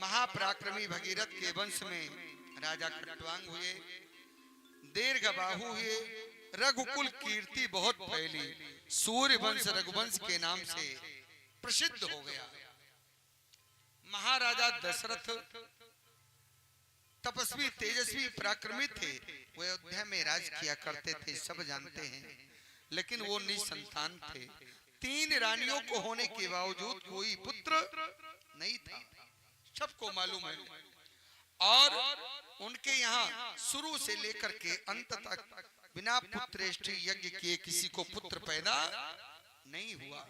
महापराक्रमी भगीरथ के वंश में राजा खट्वांग हुए, दीर्घबाहु हुए, रघुकुल कीर्ति बहुत फैली, सूर्य वंश रघुवंश के नाम से प्रसिद्ध हो गया। महाराजा दशरथ तपस्वी तेजस्वी पराक्रमी थे, वो अयोध्या में राज किया करते थे, सब जानते हैं, लेकिन वो निसंतान थे। 3 रानियों को होने के बावजूद कोई पुत्र नहीं था, सबको मालूम है। और उनके यहाँ शुरू से लेकर के अंत तक बिना पुत्रेष्टि यज्ञ किए किसी को पुत्र पैदा नहीं हुआ।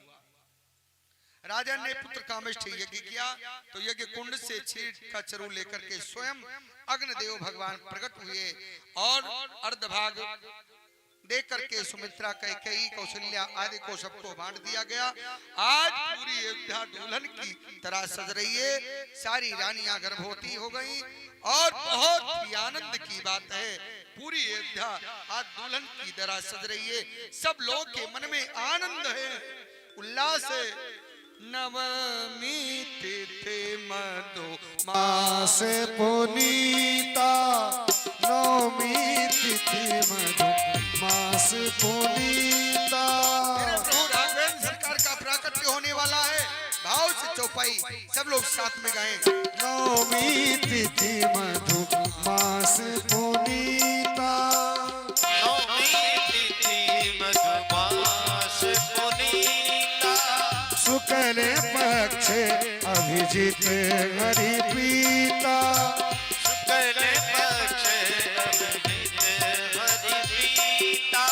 राजा ने पुत्र कामेष्टि यज्ञ किया तो यज्ञ कुंड से क्षीर का चरु लेकर के स्वयं अग्निदेव भगवान प्रकट हुए और अर्धभाग दे करके सुमित्रा, कैकेयी, कौशल्या आदि को सबको बांट दिया गया। आज पूरी अयोध्या दुल्हन की तरह सज रही है, सारी रानियां गर्भवती हो गई और बहुत ही आनंद की बात है, पूरी अयोध्या आज दुल्हन की तरह सज रही है। सब लोगों के मन में आनंद है, उल्लास है। नवमी तिथि मधु मास पुनीता, नवमी तिथि मधु मास पुनीता। प्रभु राघवेंद्र सरकार का प्राकट्य होने वाला है, भाव से चौपाई सब लोग साथ में गाएं। नवमी तिथि मधु मास पुनीता, नवमी तिथि मधु मास पुनीता। शुक्ल पक्ष अभिजित हरि प्रीता, शुक्ल पक्ष अभिजित हरि प्रीता।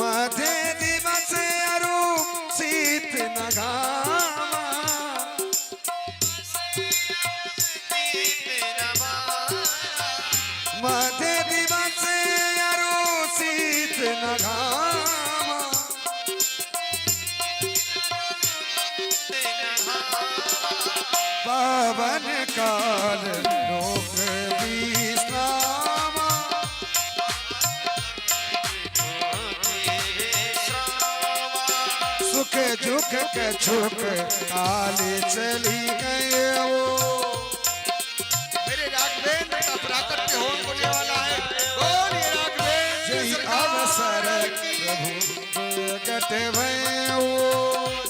मध्य दिवस अरु शीत नघामा, मध्य दिवस अरु शीत नघामा। पावन काल लोक विश्रामा, सुख दुख के छुक काल चली गए वो। मेरे राघवेंद्र का प्राकट्य होने वाला है, बोलिए राघवेंद्र जय सरकार अवसर की। प्रभु प्रकट भय वो,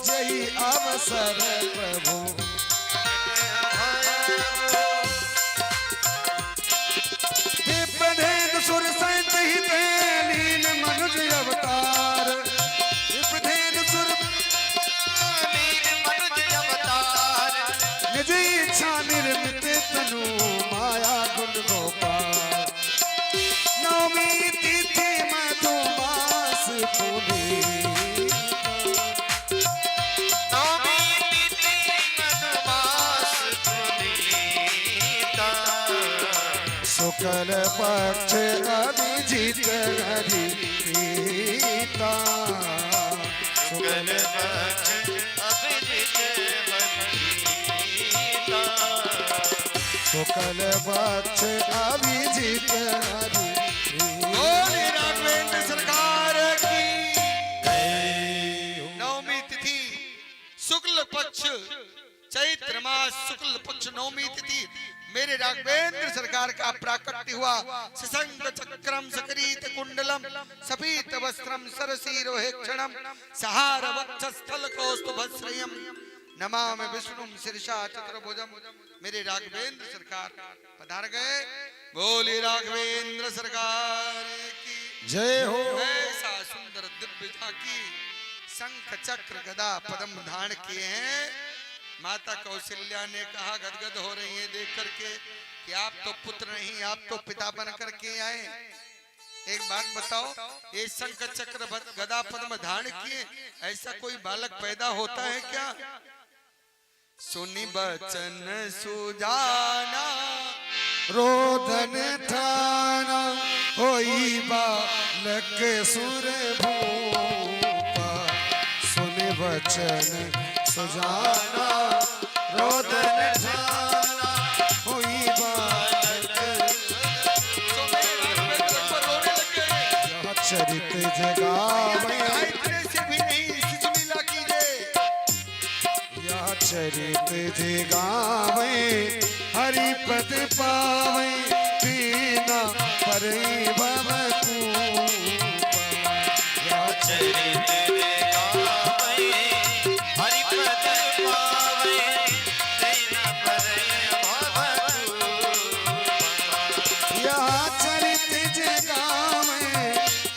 जय अवसर प्रभु। विप्रधेनु सुर सहित हित लीन मनुज अवतार, विप्रधेनु सुर लीन मनुज अवतार। निज इच्छा निर्मित तनु माया गुण गोपाल। नवमी तिथि मधु मास पुनीता, नवमी तिथि मधु मास पुनीता। शुक्ल पक्ष अभिजित हरि प्रीता, शुक्ल पक्ष अभिजित हरि प्रीता। शुक्ल पक्ष अभिजित हरि बोलिए राघवेंद्र सरकार की। प्रीता। नवमी तिथि शुक्ल पक्ष चैत्र मास शुक्ल पक्ष नवमी तिथि मेरे राघवेंद्र सरकार का प्राकट्य हुआ। सशंक चक्रम सकरीत कुंडलम सपीत वस्त्रम सरसीरोहेक्षणम सहार वक्षस्थल कौस्तुभश्रयम नमामि विष्णुम शीर्षा चतुर्भुजम। मेरे राघवेंद्र सरकार पधार गए, बोले राघवेंद्र सरकार की जय हो। ऐसा सुंदर दिव्य झांकी शंख चक्र गदा पद्म धारण किए हैं। माता कौशल्या ने कहा गदगद हो रही है देख करके कि आप तो पुत्र नहीं, आप तो पिता बन करके आए। एक बात बताओ, ये शंख चक्र गदा पद्म धारण किए, ऐसा कोई बालक पैदा होता है क्या? सुनी बचन सुजाना रोदन थाना होई बालक सुर भूपा, सुन वचन सुजाना रोदन थाना होई बालक। यह चरित जगावे से भी नहीं सिसुलीला कीजिए। यह चरित जगावे हरि पद पावे बिना परई भव कूपा। चरित गावे हरि पद पावे बिना परई भव कूपा। या चरित जगावे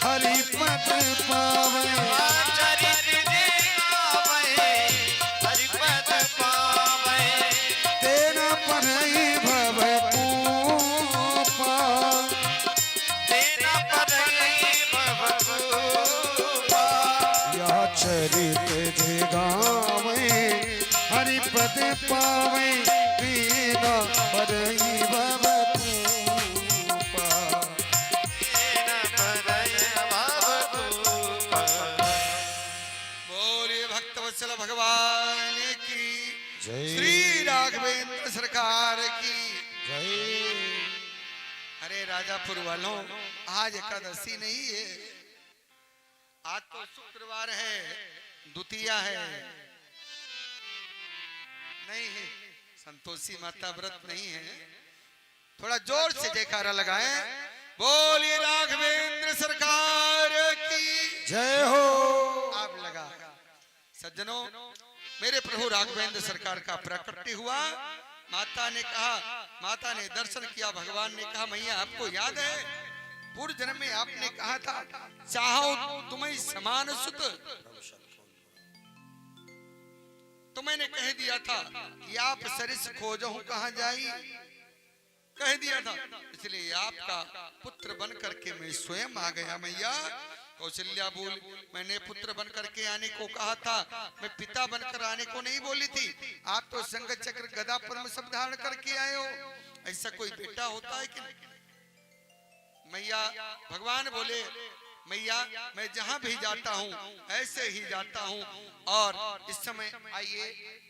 हरि पद पावे चरित गावे हरि पद पावे तेरा परई भव कूपा। तेरा परई भव कूपा। या चरित जगावे हरि पद पावे बिना परई भव कूपा। तेरा परई भव कूपा। बोलिए भक्तवत्सल भगवान की, जय श्री राघवेंद्र सरकार की। जय। अरे राजापुर वालों, आज एकादशी नहीं है, आज तो शुक्रवार है, द्वितीया है। नहीं है, संतोषी माता व्रत नहीं है। थोड़ा जोर से जयकारा लगाएं। बोलिए राघवेंद्र सरकार की जय हो। आप लगा। सज्जनों, मेरे प्रभु राघवेंद्र सरकार का प्राकट्य हुआ। माता ने कहा, माता ने दर्शन किया, भगवान ने कहा मैया आपको याद है पूर्व जन्म में आपने कहा था चाहो तुम्हें समान सुत, तो मैंने कह दिया था कि आप सरिस खोजो कहां जाई, कह दिया था, इसलिए आपका पुत्र बन करके मैं स्वयं आ गया मैया। कौशल्या बोल, मैंने पुत्र बन करके आने को कहा था, मैं पिता बनकर आने को नहीं बोली थी। आप तो संग चक्र गदा पद्म सब धारण करके आए हो, ऐसा कोई बेटा होता है कि नहीं? मैया भगवान बोले मैया मैं जहां भी जाता हूं ऐसे ही जाता हूं। और इस समय आइए,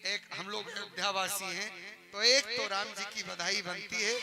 एक हम लोग अयोध्यावासी हैं तो एक तो राम जी की बधाई बनती है।